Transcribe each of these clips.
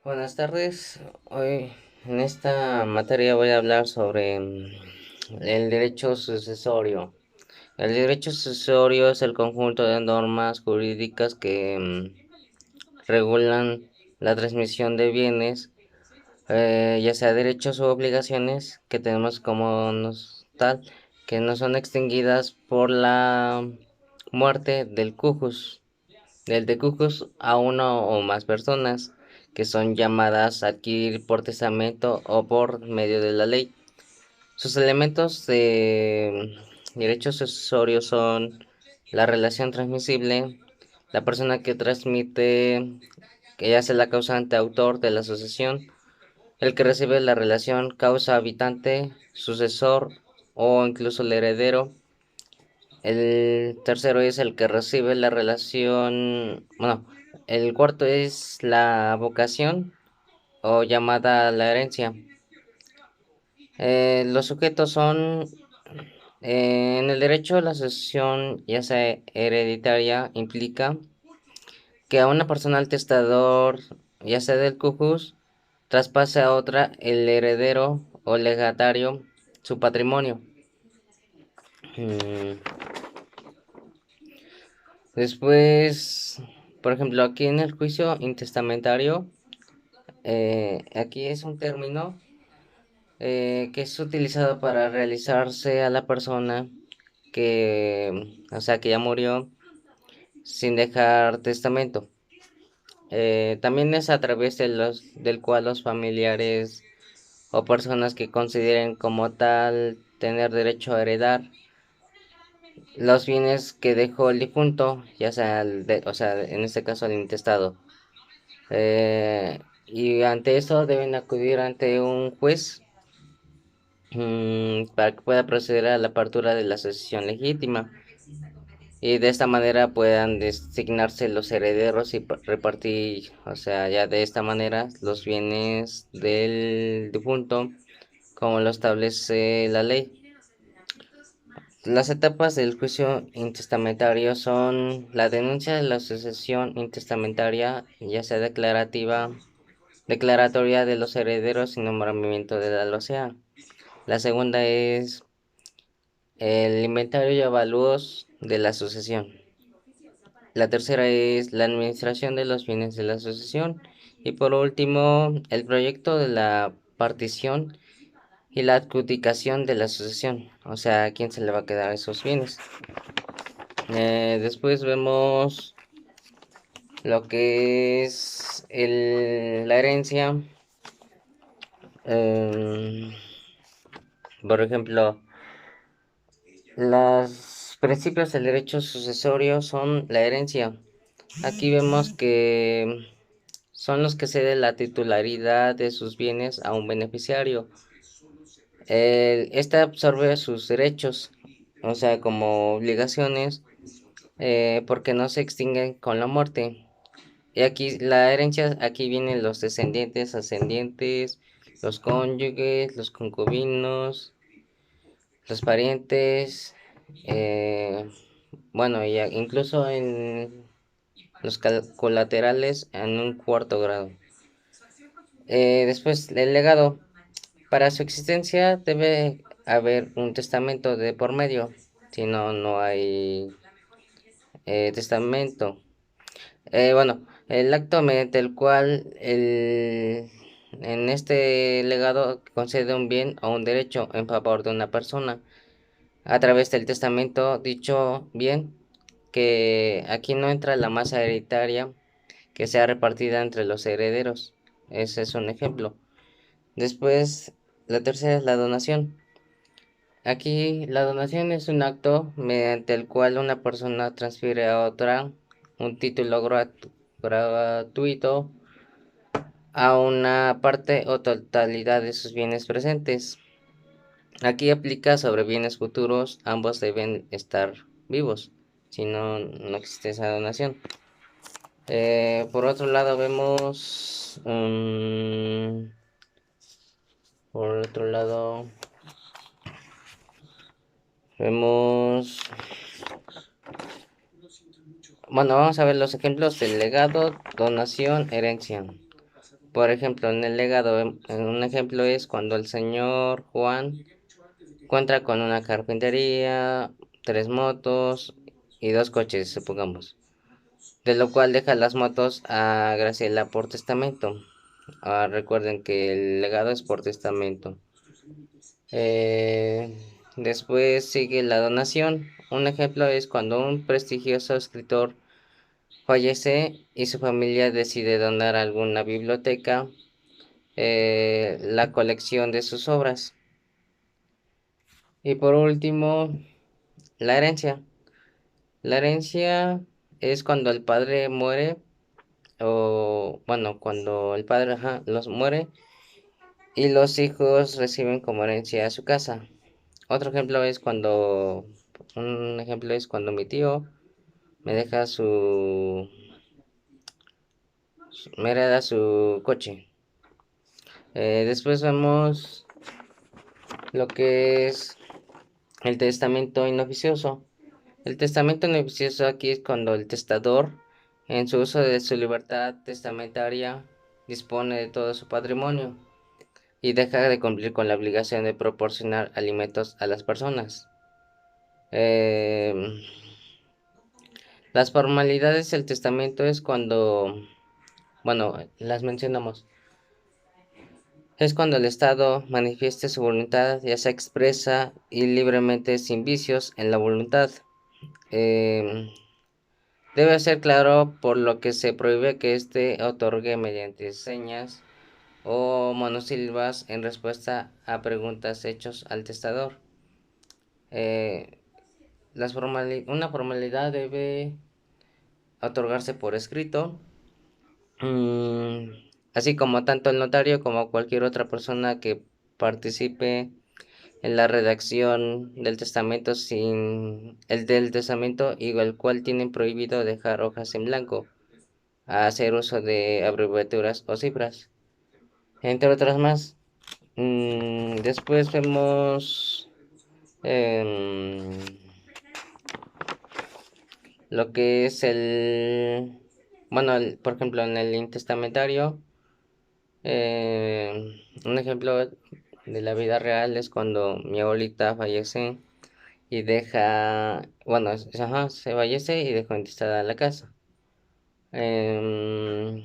Buenas tardes. Hoy en esta materia voy a hablar sobre el derecho sucesorio. El derecho sucesorio es el conjunto de normas jurídicas que regulan la transmisión de bienes, ya sea derechos u obligaciones que tenemos como tal, que no son extinguidas por la muerte del cujus. Del de cucos a uno o más personas que son llamadas a adquirir por testamento o por medio de la ley. Sus elementos de derechos sucesorios son la relación transmisible, la persona que transmite, que ya sea la causante autor de la sucesión, el que recibe la relación causa habitante, sucesor o incluso el heredero. El tercero es el que recibe la relación, bueno, el cuarto es la vocación o llamada la herencia. Los sujetos son, en el derecho la sucesión, ya sea hereditaria, implica que a una persona al testador, ya sea del cujus, traspase a otra el heredero o legatario su patrimonio. Mm, Después, por ejemplo, aquí en el juicio intestamentario, aquí es un término que es utilizado para realizarse a la persona que, o sea, que ya murió sin dejar testamento. También es a través del cual los familiares o personas que consideren como tal tener derecho a heredar los bienes que dejó el difunto, ya sea, o sea, en este caso el intestado. Y ante eso deben acudir ante un juez para que pueda proceder a la apertura de la sucesión legítima y de esta manera puedan designarse los herederos y repartir, o sea, ya de esta manera los bienes del difunto como lo establece la ley. Las etapas del juicio intestamentario son la denuncia de la sucesión intestamentaria, ya sea declaratoria de los herederos y nombramiento de la losea. La segunda es el inventario y avalúos de la sucesión. La tercera es la administración de los bienes de la sucesión. Y por último, el proyecto de la partición y la adjudicación de la sucesión. O sea, a quién se le va a quedar esos bienes. Después vemos lo que es la herencia. Em, por ejemplo, los principios del derecho sucesorio son la herencia. Aquí vemos que son los que ceden la titularidad de sus bienes a un beneficiario. Este absorbe sus derechos, o sea, como obligaciones, porque no se extinguen con la muerte. Y aquí la herencia, aquí vienen los descendientes, ascendientes, los cónyuges, los concubinos, los parientes, eh, bueno, y incluso en los colaterales en un cuarto grado. Después, el legado. Para su existencia debe haber un testamento de por medio, si no, no hay testamento. Bueno, el acto mediante el cual en este legado concede un bien o un derecho en favor de una persona a través del testamento, dicho bien, que aquí no entra la masa hereditaria que sea repartida entre los herederos. Ese es un ejemplo. Después, la tercera es la donación. Aquí la donación es un acto mediante el cual una persona transfiere a otra un título gratuito a una parte o totalidad de sus bienes presentes. Aquí aplica sobre bienes futuros, ambos deben estar vivos, si no, no existe esa donación. Por otro lado por otro lado vemos, bueno, vamos a ver los ejemplos del legado, donación, herencia. Por ejemplo, en el legado, un ejemplo es cuando el señor Juan cuenta con una carpintería, 3 motos y 2 coches, supongamos, de lo cual deja las motos a Graciela por testamento. Recuerden que el legado es por testamento. Eh, Después sigue la donación. Un ejemplo es cuando un prestigioso escritor fallece y su familia decide donar a alguna biblioteca la colección de sus obras. Y por último, la herencia. La herencia es cuando el padre muere, o bueno, cuando el padre los muere y los hijos reciben como herencia su casa. Un ejemplo es cuando mi tío me deja me hereda su coche. Después vemos lo que es el testamento inoficioso. El testamento inoficioso aquí es cuando el testador, en su uso de su libertad testamentaria, dispone de todo su patrimonio y deja de cumplir con la obligación de proporcionar alimentos a las personas. Eh, las formalidades del testamento es cuando, bueno, las mencionamos. Es cuando el Estado manifieste su voluntad, ya sea expresa y libremente sin vicios en la voluntad. Eh, Debe ser claro por lo que se prohíbe que éste otorgue mediante señas o monosilbas en respuesta a preguntas hechas al testador. Eh, una formalidad debe otorgarse por escrito, mm, así como tanto el notario como cualquier otra persona que participe en la redacción del testamento sin el del testamento y el cual tienen prohibido dejar hojas en blanco, a hacer uso de abreviaturas o cifras, entre otras más. Después vemos em, lo que es bueno, por ejemplo, en el intestamentario, un ejemplo de la vida real es cuando mi abuelita fallece y bueno, se fallece y dejó intestada la casa. Em,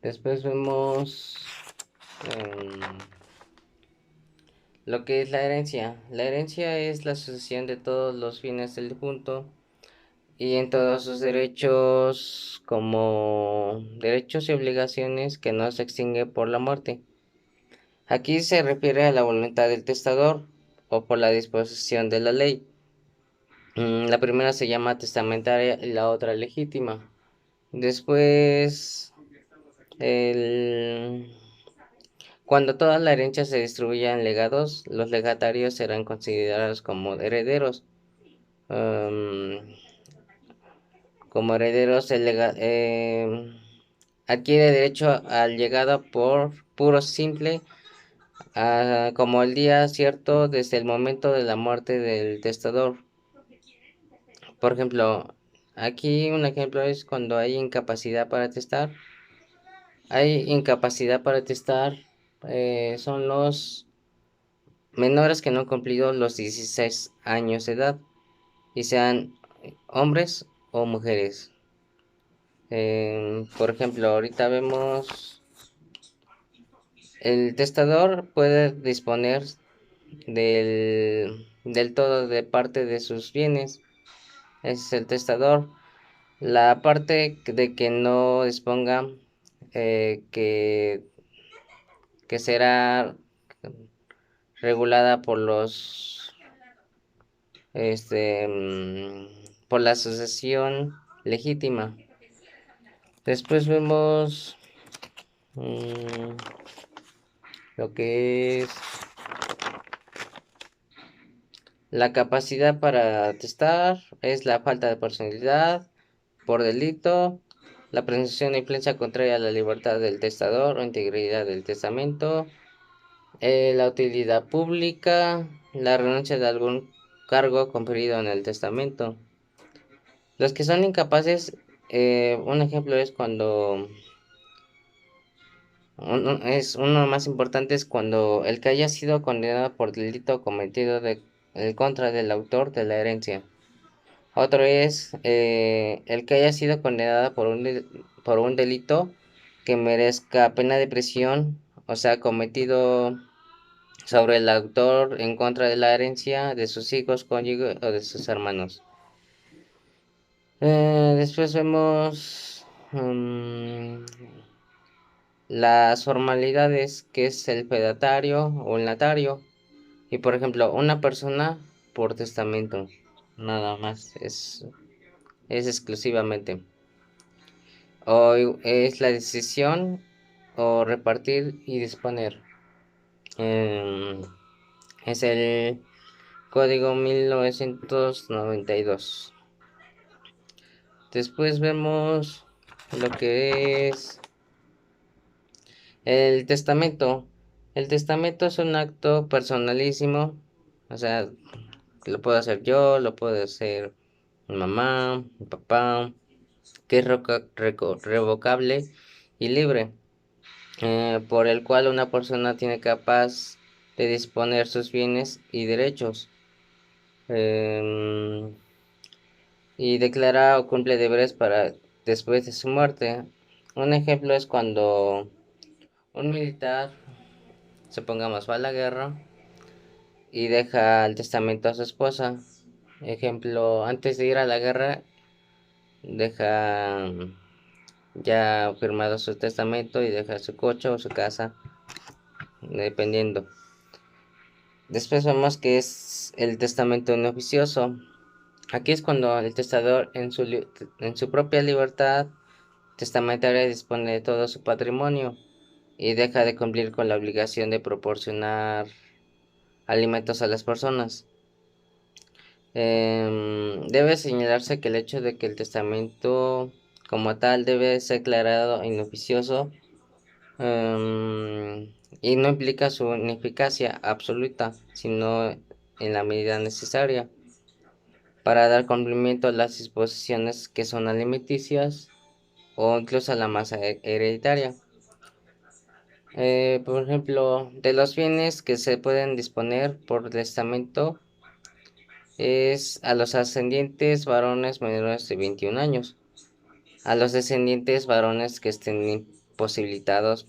Después vemos em, lo que es la herencia. La herencia es la sucesión de todos los bienes del difunto y en todos sus derechos como derechos y obligaciones que no se extingue por la muerte. Aquí se refiere a la voluntad del testador o por la disposición de la ley. La primera se llama testamentaria y la otra legítima. Después, el... cuando toda la herencia se distribuya en legados, los legatarios serán considerados como herederos. Um, Como herederos, adquiere derecho al legado por puro simple, como el día cierto desde el momento de la muerte del testador. Por ejemplo, aquí un ejemplo es cuando hay incapacidad para testar. Hay incapacidad para testar, son los menores que no han cumplido los 16 años de edad y sean hombres o mujeres. Por ejemplo, ahorita vemos el testador puede disponer del todo de parte de sus bienes. Ese es el testador. La parte de que no disponga, que será regulada por la sucesión legítima. Después vemos mm, lo que es la capacidad para atestar, es la falta de personalidad por delito, la presunción de influencia contraria a la libertad del testador o integridad del testamento, la utilidad pública, la renuncia de algún cargo conferido en el testamento. Los que son incapaces, un ejemplo es cuando es uno más importante es cuando el que haya sido condenado por delito cometido en contra del autor de la herencia. Otro es el que haya sido condenado por un delito que merezca pena de prisión, o sea, cometido sobre el autor en contra de la herencia de sus hijos, cónyuge o de sus hermanos. Después vemos las formalidades, que es el fedatario o el notario. Y por ejemplo, una persona por testamento, nada más, es exclusivamente. O es la decisión o repartir y disponer. Em, es el código 1992. Después vemos lo que es el testamento. El testamento es un acto personalísimo, o sea, lo puedo hacer yo, lo puedo hacer mi mamá, mi papá, que es revocable y libre, por el cual una persona tiene capaz de disponer sus bienes y derechos, em, y declara o cumple deberes para después de su muerte. Un ejemplo es cuando un militar, supongamos, va a la guerra y deja el testamento a su esposa. Ejemplo, antes de ir a la guerra, deja ya firmado su testamento y deja su coche o su casa, dependiendo. Después vemos que es el testamento inoficioso. Aquí es cuando el testador en su propia libertad testamentaria dispone de todo su patrimonio y deja de cumplir con la obligación de proporcionar alimentos a las personas. Debe señalarse que el hecho de que el testamento como tal debe ser declarado inoficioso, y no implica su ineficacia absoluta, sino en la medida necesaria para dar cumplimiento a las disposiciones que son alimenticias o incluso a la masa hereditaria. Por ejemplo, de los bienes que se pueden disponer por testamento es a los ascendientes varones menores de 21 años, a los descendientes varones que estén imposibilitados,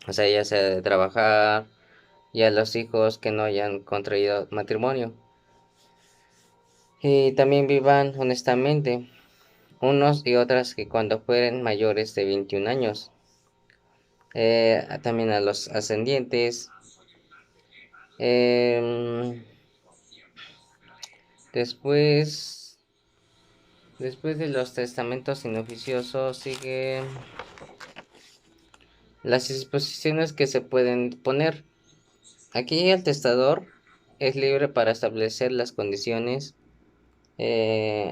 o sea, ya sea de trabajar, y a los hijos que no hayan contraído matrimonio, y también vivan honestamente, unos y otras que cuando fueren mayores de 21 años. También a los ascendientes. Em, después, después de los testamentos inoficiosos sigue las disposiciones que se pueden poner. Aquí el testador es libre para establecer las condiciones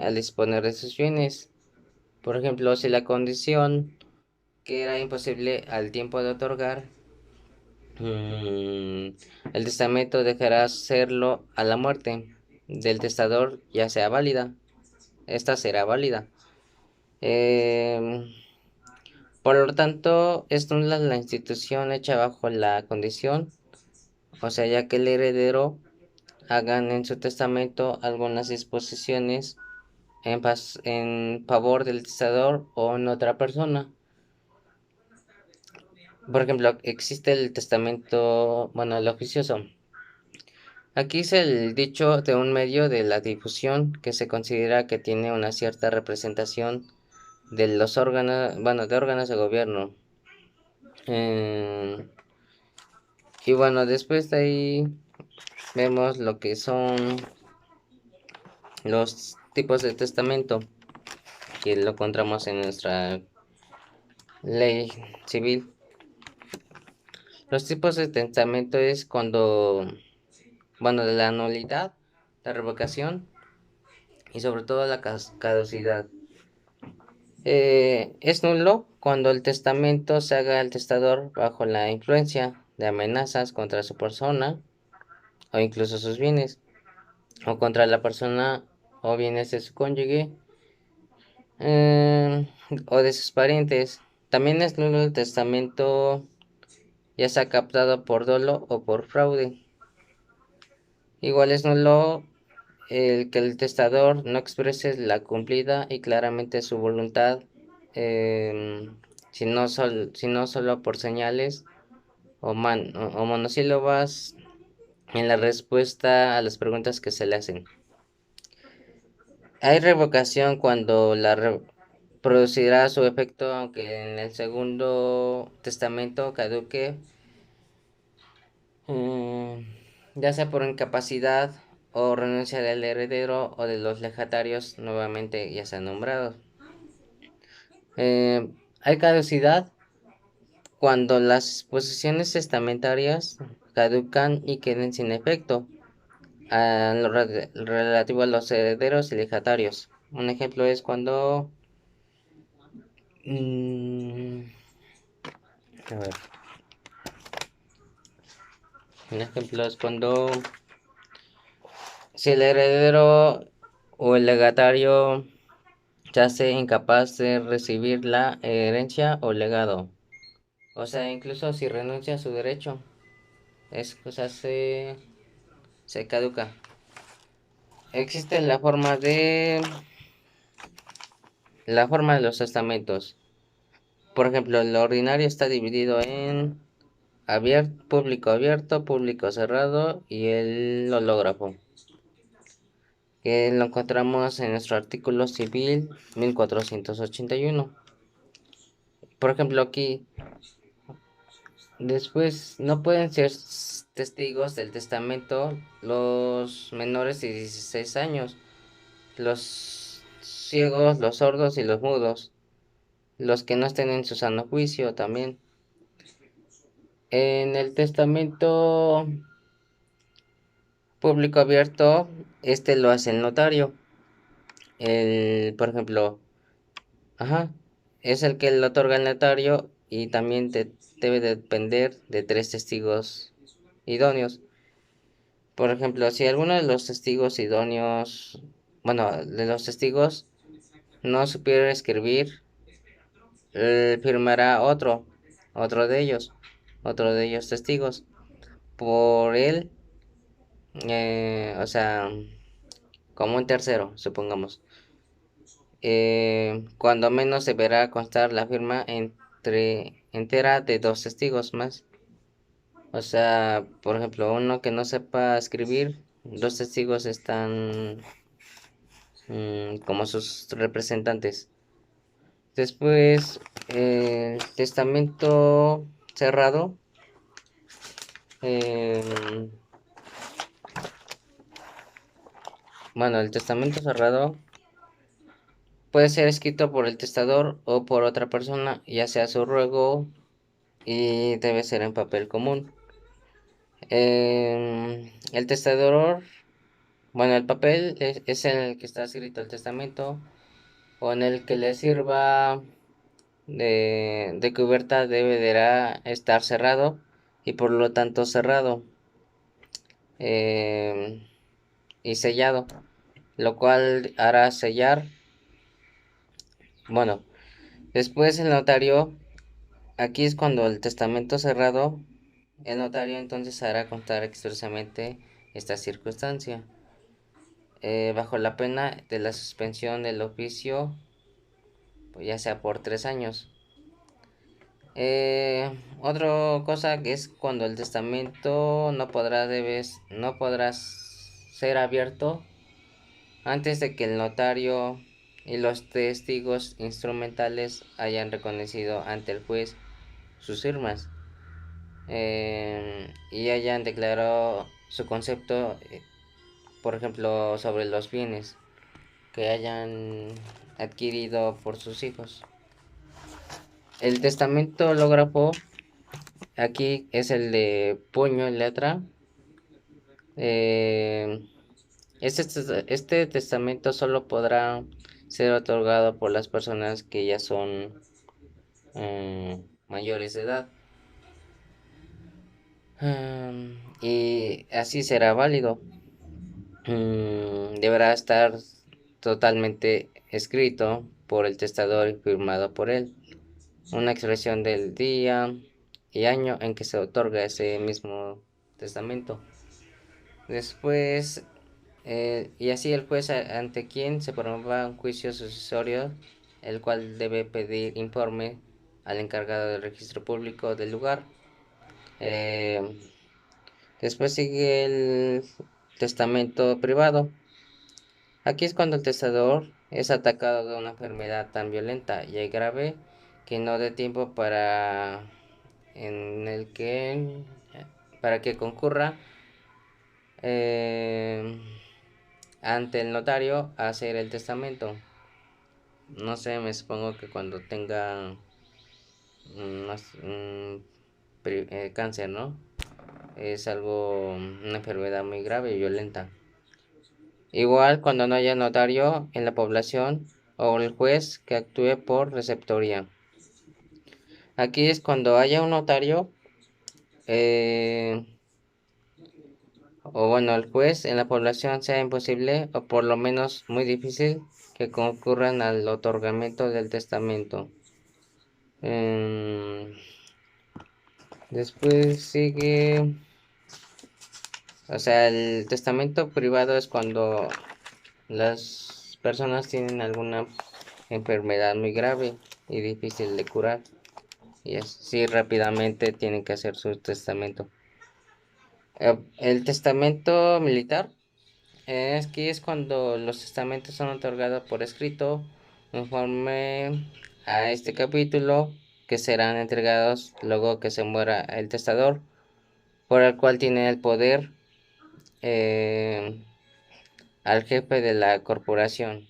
al disponer de sus bienes. Por ejemplo, si la condición que era imposible al tiempo de otorgar, el testamento dejará serlo a la muerte del testador, ya sea válida. Esta será válida. Em, por lo tanto, es nula la institución hecha bajo la condición, o sea, ya que el heredero hagan en su testamento algunas disposiciones en favor del testador o en otra persona. Por ejemplo, existe el testamento, bueno, el oficioso. Aquí es el dicho de un medio de la difusión que se considera que tiene una cierta representación de los órganos, bueno, de órganos de gobierno. Eh, y bueno, después de ahí vemos lo que son los tipos de testamento, que lo encontramos en nuestra ley civil. Los tipos de testamento es cuando, bueno, de la nulidad, la revocación y sobre todo la caducidad. Es nulo cuando el testamento se haga al testador bajo la influencia de amenazas contra su persona o incluso sus bienes, o contra la persona o bienes de su cónyuge, o de sus parientes. También es nulo el testamento ya sea captado por dolo o por fraude. Igual es nulo el que el testador no exprese la cumplida y claramente su voluntad, eh, sino solo por señales o monosílabas en la respuesta a las preguntas que se le hacen. Hay revocación cuando producirá su efecto aunque en el segundo testamento caduque, mm, ya sea por incapacidad o renuncia del heredero o de los legatarios nuevamente ya sean nombrados. Hay caducidad cuando las posiciones testamentarias caducan y queden sin efecto, a lo relativo a los herederos y legatarios. Un ejemplo es cuando... mm, a ver, un ejemplo es cuando si el heredero o el legatario se hace incapaz de recibir la herencia o legado. O sea, incluso si renuncia a su derecho, o sea, se caduca. Existe la forma de los testamentos. Por ejemplo, el ordinario está dividido en público cerrado y el hológrafo, que lo encontramos en nuestro artículo civil 1481. Por ejemplo, aquí después no pueden ser testigos del testamento los menores de 16 años, los ciegos, los sordos y los mudos, los que no estén en su sano juicio también. En el testamento público abierto, este lo hace el notario. Por ejemplo, ajá, es el que lo otorga el notario y también debe depender de tres testigos idóneos. Por ejemplo, si alguno de los testigos idóneos, bueno, de los testigos no supiera escribir, firmará otro de ellos testigos, por él, o sea, como un tercero, supongamos. Cuando menos deberá constar la firma entera de dos testigos más. O sea, por ejemplo, uno que no sepa escribir, dos testigos están como sus representantes. Después, el testamento cerrado. eh, bueno, el testamento cerrado puede ser escrito por el testador o por otra persona, ya sea su ruego, y debe ser en papel común. El testador, bueno, el papel es en el que está escrito el testamento o en el que le sirva de cubierta deberá estar cerrado y por lo tanto cerrado eh, y sellado, lo cual hará sellar. Bueno, después el notario, aquí es cuando el testamento cerrado, el notario entonces hará constar expresamente esta circunstancia, bajo la pena de la suspensión del oficio, pues ya sea por 3 años. Otra cosa que es cuando el testamento no podrá ser abierto antes de que el notario y los testigos instrumentales hayan reconocido ante el juez sus firmas, y hayan declarado su concepto, por ejemplo, sobre los bienes que hayan adquirido por sus hijos. El testamento hológrafo aquí es el de puño y letra. Eh, este testamento solo podrá ser otorgado por las personas que ya son mayores de edad. Y así será válido. Deberá estar totalmente escrito por el testador y firmado por él. Una expresión del día y año en que se otorga ese mismo testamento. Después, y así el juez ante quien se promueva un juicio sucesorio, el cual debe pedir informe al encargado del registro público del lugar. Eh, Después sigue el testamento privado. Aquí es cuando el testador es atacado de una enfermedad tan violenta y grave que no dé tiempo en el que para que concurra eh, ante el notario a hacer el testamento. No sé, me supongo que cuando tenga cáncer, ¿no? Es algo, una enfermedad muy grave y violenta. Igual cuando no haya notario en la población o el juez que actúe por receptoría. Aquí es cuando haya un notario eh, o bueno, el juez en la población sea imposible o por lo menos muy difícil que concurran al otorgamiento del testamento. Em, Después sigue, o sea, el testamento privado es cuando las personas tienen alguna enfermedad muy grave y difícil de curar y así rápidamente tienen que hacer su testamento. El testamento militar es cuando los testamentos son otorgados por escrito conforme a este capítulo que serán entregados luego que se muera el testador por el cual tiene el poder eh, al jefe de la corporación.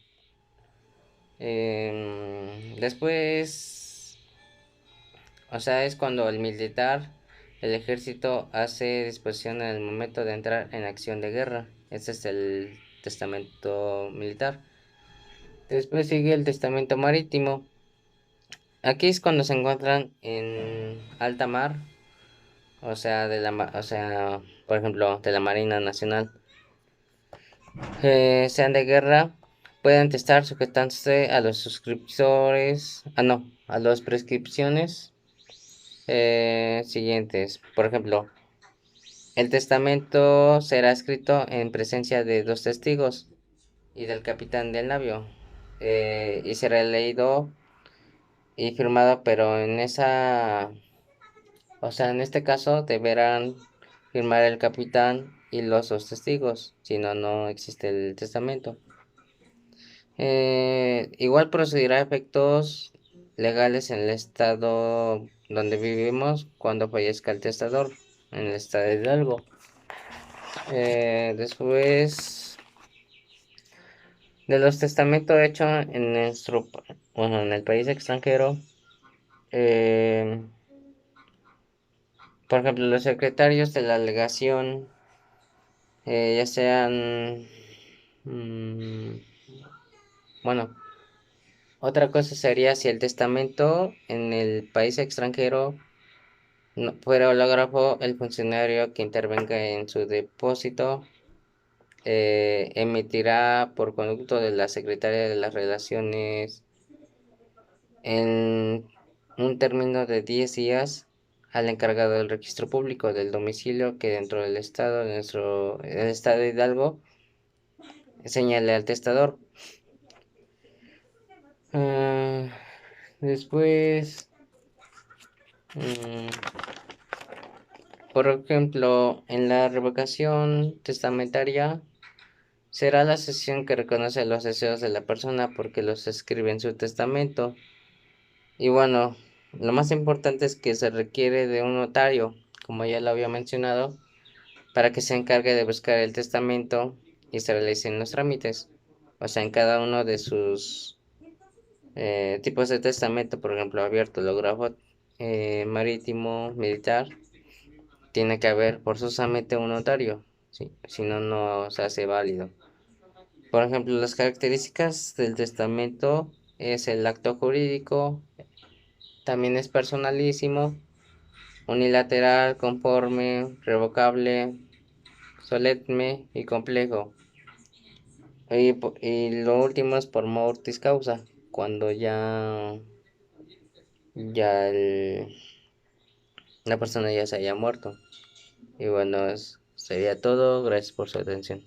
Después, o sea, es cuando el militar, el ejército hace disposición en el momento de entrar en acción de guerra. Ese es el testamento militar. Después sigue el testamento marítimo. Aquí es cuando se encuentran en alta mar, o sea, o sea, por ejemplo, de la Marina Nacional. Sean de guerra, pueden estar sujetándose a los suscriptores, a las prescripciones siguientes. Por ejemplo, el testamento será escrito en presencia de dos testigos y del capitán del navío, y será leído y firmado, pero o sea, en este caso deberán firmar el capitán y los dos testigos, si no, no existe el testamento. Igual procederá a efectos legales en el estado donde vivimos cuando fallezca el testador, en el estado de Hidalgo. Después de los testamentos hechos en bueno, en el país extranjero, eh, por ejemplo, los secretarios de la legación, ya sean, mm, bueno, otra cosa sería si el testamento en el país extranjero no fuera hológrafo, el funcionario que intervenga en su depósito emitirá por conducto de la Secretaría de las Relaciones en un término de 10 días al encargado del registro público del domicilio que dentro del estado de el estado de Hidalgo señale al testador. Ah, Después, mm, por ejemplo, en la revocación testamentaria será la sesión que reconoce los deseos de la persona porque los escribe en su testamento. Y bueno, lo más importante es que se requiere de un notario, como ya lo había mencionado, para que se encargue de buscar el testamento y se realicen los trámites. O sea, en cada uno de sus tipos de testamento, por ejemplo, abierto, hológrafo, marítimo, militar, tiene que haber forzosamente un notario, ¿sí? Si no, no se hace válido. Por ejemplo, las características del testamento es el acto jurídico, también es personalísimo, unilateral, conforme, revocable, solemne y complejo. Y lo último es por mortis causa, cuando ya la persona ya se haya muerto. Y bueno, sería todo. Gracias por su atención.